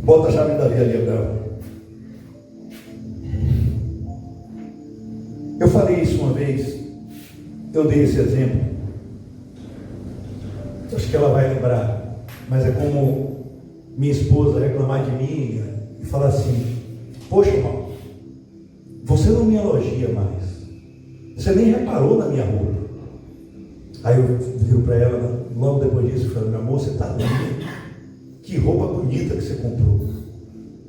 Bota a chave de Davi ali, Abraão. Eu falei isso uma vez, eu dei esse exemplo. Acho que ela vai lembrar, mas é como minha esposa reclamar de mim e falar assim: poxa, irmão, você não me elogia mais, você nem reparou na minha roupa. Aí eu viro para ela, logo depois disso, e falo: meu amor, você está linda, que roupa bonita que você comprou.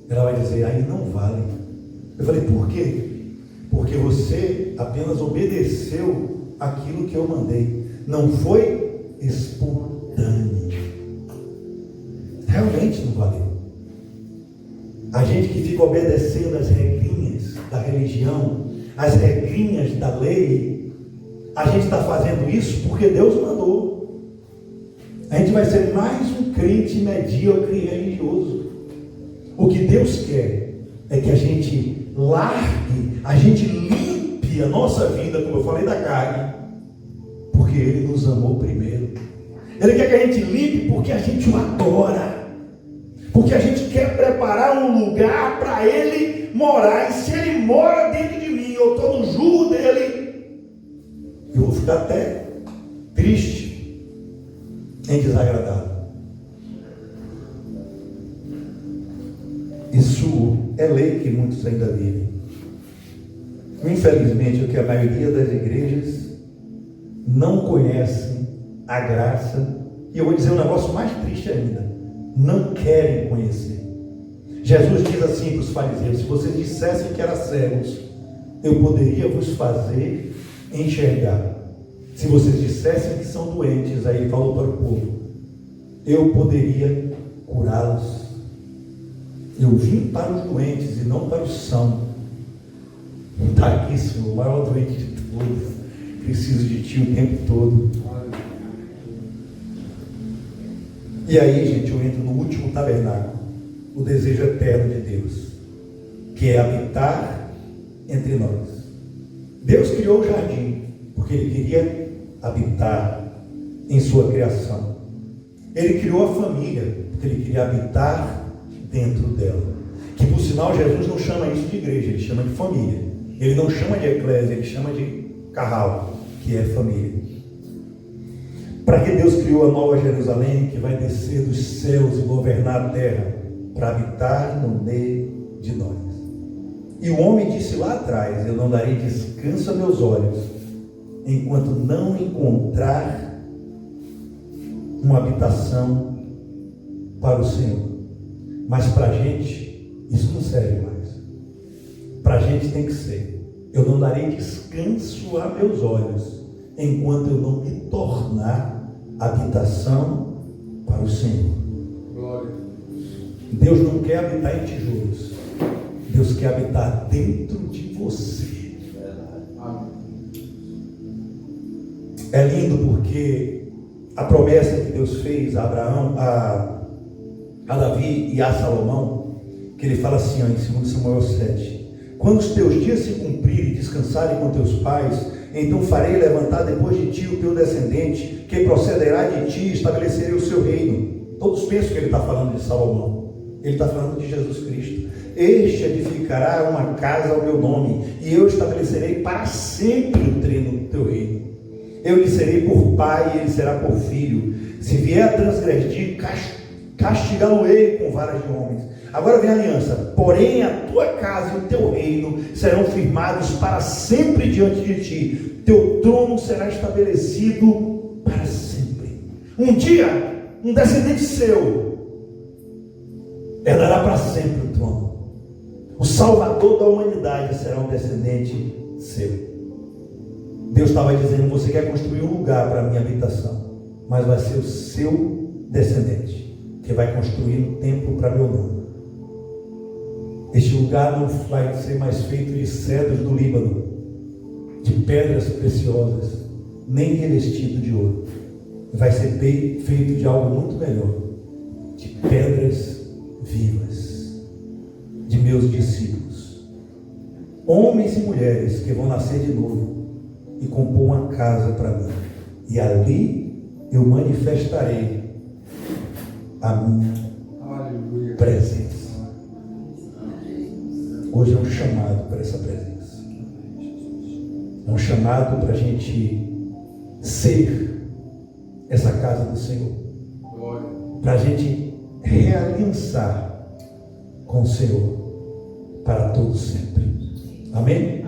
Ela vai dizer: aí não vale. Eu falei: por quê? Porque você apenas obedeceu aquilo que eu mandei, não foi espontâneo. Realmente não valeu. A gente que fica obedecendo as regrinhas da religião, as regrinhas da lei, a gente está fazendo isso porque Deus mandou. A gente vai ser mais um crente medíocre e religioso. O que Deus quer é que a gente largue, a gente limpe a nossa vida, como eu falei, da carne, porque Ele nos amou primeiro. Ele quer que a gente limpe porque a gente o adora, porque a gente quer preparar um lugar para Ele morar. E se Ele mora dentro de mim, eu estou no jugo dele, eu vou ficar até triste em desagradar. Isso é lei que muitos ainda vivem. Infelizmente, o que a maioria das igrejas não conhecem a graça, e eu vou dizer um negócio mais triste ainda: não querem conhecer. Jesus diz assim para os fariseus: se vocês dissessem que eram cegos, eu poderia vos fazer enxergar. Se vocês dissessem que são doentes, aí ele falou para o povo, eu poderia curá-los. Eu vim para os doentes e não para os sãos. Está aqui, Senhor, o maior doente de todos. Preciso de Ti o tempo todo. E aí, gente, eu entro no último tabernáculo, o desejo eterno de Deus, que é habitar entre nós. Deus criou o jardim porque Ele queria habitar em sua criação. Ele criou a família porque Ele queria habitar dentro dela. Que, por sinal, Jesus não chama isso de igreja, Ele chama de família. Ele não chama de eclésia, Ele chama de carral, que é família. Para que Deus criou a nova Jerusalém, que vai descer dos céus e governar a terra, para habitar no meio de nós. E o homem disse lá atrás: eu não darei descanso a meus olhos, enquanto não encontrar uma habitação para o Senhor. Mas para a gente, isso não serve mais. Para a gente tem que ser: eu não darei descanso a meus olhos, enquanto eu não me tornar habitação para o Senhor. Glória. Deus não quer habitar em tijolos. Deus quer habitar dentro de você. É lindo porque a promessa que Deus fez a Abraão, a Davi e a Salomão, que ele fala assim, ó, em 2 Samuel 7: quando os teus dias se cumprirem e descansarem com teus pais, então farei levantar depois de ti o teu descendente, que procederá de ti, e estabelecerei o seu reino. Todos pensam que ele está falando de Salomão. Ele está falando de Jesus Cristo. Este edificará uma casa ao meu nome, e eu estabelecerei para sempre o treino do teu reino. Eu lhe serei por pai, e ele será por filho. Se vier a transgredir, castigá-lo-ei com varas de homens. Agora vem a aliança. Porém a tua casa e o teu reino serão firmados para sempre diante de ti. Teu trono será estabelecido para sempre. Um dia, um descendente seu herdará para sempre o trono. O Salvador da humanidade será um descendente seu. Deus estava dizendo: você quer construir um lugar para a minha habitação, mas vai ser o seu descendente que vai construir um templo para meu nome. Este lugar não vai ser mais feito de cedros do Líbano, de pedras preciosas, nem revestido de ouro. Vai ser feito de algo muito melhor, de pedras vivas, de meus discípulos, homens e mulheres que vão nascer de novo e compor uma casa para mim, e ali eu manifestarei a minha presença. Hoje é um chamado para essa presença, é um chamado para a gente ser essa casa do Senhor, para a gente realiançar com o Senhor para todo sempre. Amém?